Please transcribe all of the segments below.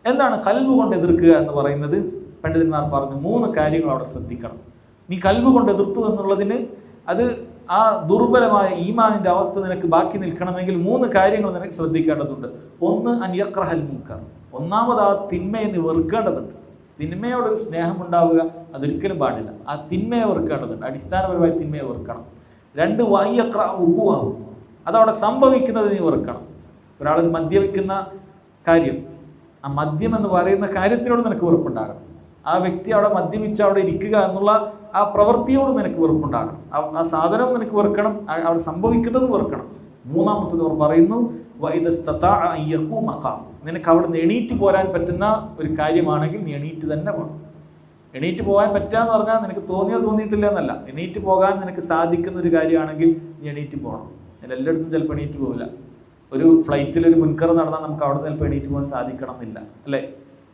എന്താണ് കൽബ് കൊണ്ട് എതിർക്കുക എന്ന് പറയുന്നത്? പണ്ഡിതന്മാർ പറഞ്ഞു 3 കാര്യങ്ങൾ അവിടെ ശ്രദ്ധിക്കണം. നീ കൽബ് കൊണ്ട് എതിർത്തു എന്നുള്ളതിന് അത് ആ ദുർബലമായ ഈമാനിൻ്റെ അവസ്ഥ നിനക്ക് ബാക്കി നിൽക്കണമെങ്കിൽ 3 കാര്യങ്ങൾ നിനക്ക് ശ്രദ്ധിക്കേണ്ടതുണ്ട്. ഒന്ന്, അൻ യക്റഹൽ മുൻകർ, ഒന്നാമത് ആ തിന്മയെ നീ വെറുക്കേണ്ടതുണ്ട്. തിന്മയോടൊരു സ്നേഹമുണ്ടാവുക അതൊരിക്കലും പാടില്ല. ആ തിന്മയെ വെറുക്കേണ്ടതുണ്ട്, അടിസ്ഥാനപരമായി തിന്മയെ വെറുക്കണം. 2, വയ്യക്ര ഉപ്പുവാകും, അതവിടെ സംഭവിക്കുന്നത് നീ വെറുക്കണം. ഒരാൾ മദ്യപിക്കുന്ന കാര്യം, ആ മദ്യം എന്ന് പറയുന്ന കാര്യത്തിനോട് നിനക്ക് വെറുപ്പുണ്ടാകണം. ആ വ്യക്തി അവിടെ മദ്യപിച്ച് അവിടെ ഇരിക്കുക എന്നുള്ള ആ പ്രവൃത്തിയോട് നിനക്ക് വെറുപ്പുണ്ടാകണം. ആ സാധനവും നിനക്ക് വെറുക്കണം, അവിടെ സംഭവിക്കുന്നത് വെറുക്കണം. മൂന്നാമത്തത് അവർ പറയുന്നു നിനക്ക് അവിടെ നിന്ന് എണീറ്റ് പോരാൻ പറ്റുന്ന ഒരു കാര്യമാണെങ്കിൽ നീ എണീറ്റ് തന്നെ പോകണം. എണീറ്റ് പോകാൻ പറ്റാന്ന് പറഞ്ഞാൽ നിനക്ക് തോന്നിയിട്ടില്ല എന്നല്ല, എണീറ്റ് പോകാൻ നിനക്ക് സാധിക്കുന്ന ഒരു കാര്യമാണെങ്കിൽ നീ എണീറ്റ് പോകണം. ഞാൻ എല്ലായിടത്തും ചിലപ്പോൾ എണീറ്റ് പോകില്ല. ഒരു ഫ്ലൈറ്റിൽ ഒരു മുൻകർ നടന്നാൽ നമുക്ക് അവിടെ ചിലപ്പോൾ എണീറ്റ് പോകാൻ സാധിക്കണം എന്നില്ല, അല്ലേ?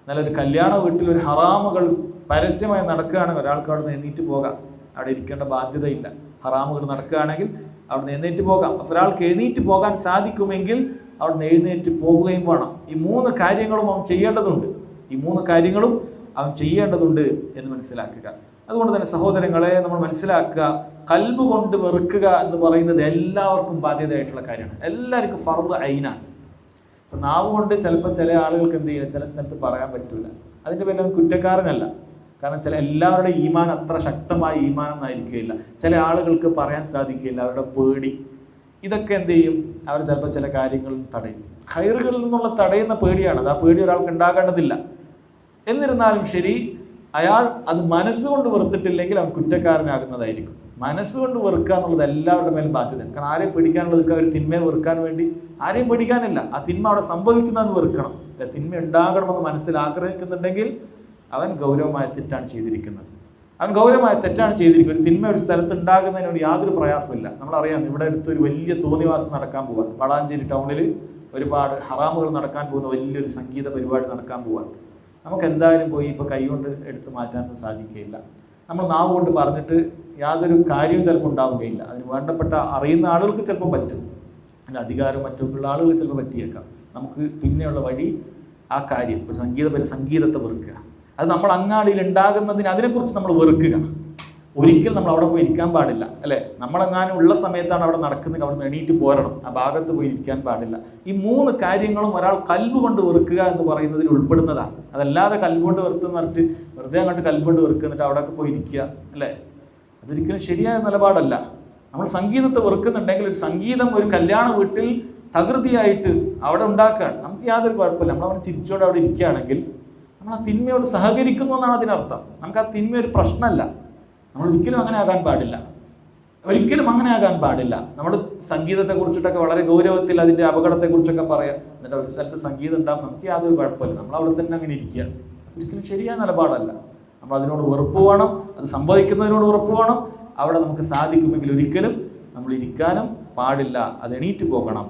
എന്നാൽ ഒരു കല്യാണ വീട്ടിൽ ഒരു ഹറാമുകൾ പരസ്യമായി നടക്കുകയാണെങ്കിൽ ഒരാൾക്ക് അവിടെ നിന്ന് എണീറ്റ് പോകാം, അവിടെ ഇരിക്കേണ്ട ബാധ്യതയില്ല. ഹറാമുകൾ നടക്കുകയാണെങ്കിൽ അവിടെ നിന്ന് എഴുന്നേറ്റ് പോകാം. അപ്പോൾ ഒരാൾക്ക് എഴുന്നേറ്റ് പോകാൻ സാധിക്കുമെങ്കിൽ അവിടെ നിന്ന് എഴുന്നേറ്റ് പോകുകയും വേണം. ഈ 3 കാര്യങ്ങളും അവൻ ചെയ്യേണ്ടതുണ്ട്. ഈ 3 കാര്യങ്ങളും അവൻ ചെയ്യേണ്ടതുണ്ട് എന്ന് മനസ്സിലാക്കുക. അതുകൊണ്ട് തന്നെ സഹോദരങ്ങളെ, നമ്മൾ മനസ്സിലാക്കുക, കൽബ് കൊണ്ട് വെറുക്കുക എന്ന് പറയുന്നത് എല്ലാവർക്കും ബാധ്യതയായിട്ടുള്ള കാര്യമാണ്. എല്ലാവർക്കും ഫർദ് ഐനാണ്. ഇപ്പം നാവ് കൊണ്ട് ചിലപ്പോൾ ചില ആളുകൾക്ക് എന്ത് ചെയ്യില്ല, ചില സ്ഥലത്ത് പറയാൻ പറ്റില്ല. അതിൻ്റെ പേരിൽ അവൻ കുറ്റക്കാരനല്ല. കാരണം എല്ലാവരുടെ ഈമാൻ അത്ര ശക്തമായ ഈമാനൊന്നായിരിക്കില്ല. ചില ആളുകൾക്ക് പറയാൻ സാധിക്കില്ല, അവരുടെ പേടി. ഇതൊക്കെ എന്ത് ചെയ്യും, അവർ ചിലപ്പോൾ ചില കാര്യങ്ങളിൽ തടയും. ഖൈറുകളിൽ നിന്നുള്ള തടയുന്ന പേടിയാണത്. ആ പേടി ഒരാൾക്ക് ഉണ്ടാകേണ്ടതില്ല. എന്നിരുന്നാലും ശരി, അയാൾ അത് മനസ്സുകൊണ്ട് വെറുത്തിട്ടില്ലെങ്കിൽ അവൻ കുറ്റക്കാരനാകുന്നതായിരിക്കും. മനസ്സുകൊണ്ട് വെറുക്കുക എന്നുള്ളത് എല്ലാവരുടെ മേലും ബാധ്യതയാണ്. കാരണം ആരെയും പേടിക്കാനുള്ളത് ഒരു തിന്മയെ വെറുക്കാൻ വേണ്ടി ആരെയും പേടിക്കാനില്ല. ആ തിന്മ അവിടെ സംഭവിക്കുന്നവൻ വെറുക്കണം. തിന്മ ഉണ്ടാകണമെന്ന് മനസ്സിൽ ആഗ്രഹിക്കുന്നുണ്ടെങ്കിൽ അവൻ ഗൗരവമായ തെറ്റാണ് ചെയ്തിരിക്കുന്നത്. ഒരു തിന്മ ഒരു സ്ഥലത്ത് ഉണ്ടാകുന്നതിനോട് യാതൊരു പ്രയാസമില്ല. നമ്മളറിയാം, ഇവിടെ അടുത്ത് ഒരു വലിയ തോന്നിവാസം നടക്കാൻ പോവാൻ, വളാഞ്ചേരി ടൗണിൽ ഒരുപാട് ഹറാമുകൾ നടക്കാൻ പോകുന്ന വലിയൊരു സംഗീത പരിപാടി നടക്കാൻ പോവാൻ. നമുക്ക് എന്തായാലും പോയി ഇപ്പോൾ കൈകൊണ്ട് എടുത്ത് മാറ്റാനൊന്നും സാധിക്കുകയില്ല. നമ്മൾ നാവ് കൊണ്ട് പറഞ്ഞിട്ട് യാതൊരു കാര്യവും ചിലപ്പോൾ ഉണ്ടാവുകയില്ല. അതിന് വേണ്ടപ്പെട്ട അറിയുന്ന ആളുകൾക്ക് ചിലപ്പോൾ പറ്റും, അതിന് അധികാരവും മറ്റൊക്കെയുള്ള ആളുകൾ ചിലപ്പോൾ പറ്റിയേക്കാം. നമുക്ക് പിന്നെയുള്ള വഴി ആ കാര്യം, ഒരു സംഗീതത്തെ വെറുക്കുക. അത് നമ്മൾ അങ്ങാടിയിൽ ഉണ്ടാകുന്നതിന് അതിനെക്കുറിച്ച് നമ്മൾ വെറുക്കുക. ഒരിക്കലും നമ്മൾ അവിടെ പോയി ഇരിക്കാൻ പാടില്ല, അല്ലേ? നമ്മളെങ്ങാനും ഉള്ള സമയത്താണ് അവിടെ നടക്കുന്നത്, അവിടെ നിന്ന് എണീറ്റ് പോരണം, ആ ഭാഗത്ത് പോയി ഇരിക്കാൻ പാടില്ല. ഈ 3 കാര്യങ്ങളും ഒരാൾ കൽബ് കൊണ്ട് വെറുക്കുക എന്ന് പറയുന്നതിൽ ഉൾപ്പെടുന്നതാണ്. അതല്ലാതെ കൽബ് കൊണ്ട് വെറുത്തെന്ന് പറഞ്ഞിട്ട് വെറുതെ അങ്ങോട്ട് കൽബ് കൊണ്ട് വെറുക്കുക എന്നിട്ട് അവിടെയൊക്കെ പോയി ഇരിക്കുക, അല്ലേ? അതൊരിക്കലും ശരിയായ നിലപാടല്ല. നമ്മൾ സംഗീതത്തെ വെറുക്കുന്നുണ്ടെങ്കിൽ ഒരു സംഗീതം ഒരു കല്യാണ വീട്ടിൽ തകൃതിയായിട്ട് അവിടെ ഉണ്ടാക്കുകയാണ്, നമുക്ക് യാതൊരു കുഴപ്പമില്ല. നമ്മളവിടെ ചിരിച്ചോടെ അവിടെ ഇരിക്കുകയാണെങ്കിൽ നമ്മൾ ആ തിന്മയോട് സഹകരിക്കുന്നു എന്നാണ് അതിനർത്ഥം. നമുക്ക് ആ തിന്മ ഒരു പ്രശ്നമല്ല. നമ്മൾ ഒരിക്കലും അങ്ങനെ ആകാൻ പാടില്ല. നമ്മൾ സംഗീതത്തെക്കുറിച്ചിട്ടൊക്കെ വളരെ ഗൗരവത്തിൽ അതിൻ്റെ അപകടത്തെക്കുറിച്ചൊക്കെ പറയാം. എന്നിട്ട് ഒരു സ്ഥലത്ത് സംഗീതം ഉണ്ടാകും, നമുക്ക് യാതൊരു കുഴപ്പമില്ല, നമ്മൾ അവിടെ തന്നെ അങ്ങനെ ഇരിക്കുകയാണ്. അതൊരിക്കലും ശരിയായ നിലപാടല്ല. നമ്മൾ അതിനോട് വെറുപ്പ് വേണം, അത് സംഭവിക്കുന്നതിനോട് വെറുപ്പ് വേണം. അവിടെ നമുക്ക് സാധിക്കുമെങ്കിൽ ഒരിക്കലും നമ്മൾ ഇരിക്കാനും പാടില്ല, അത് എണീറ്റ് പോകണം.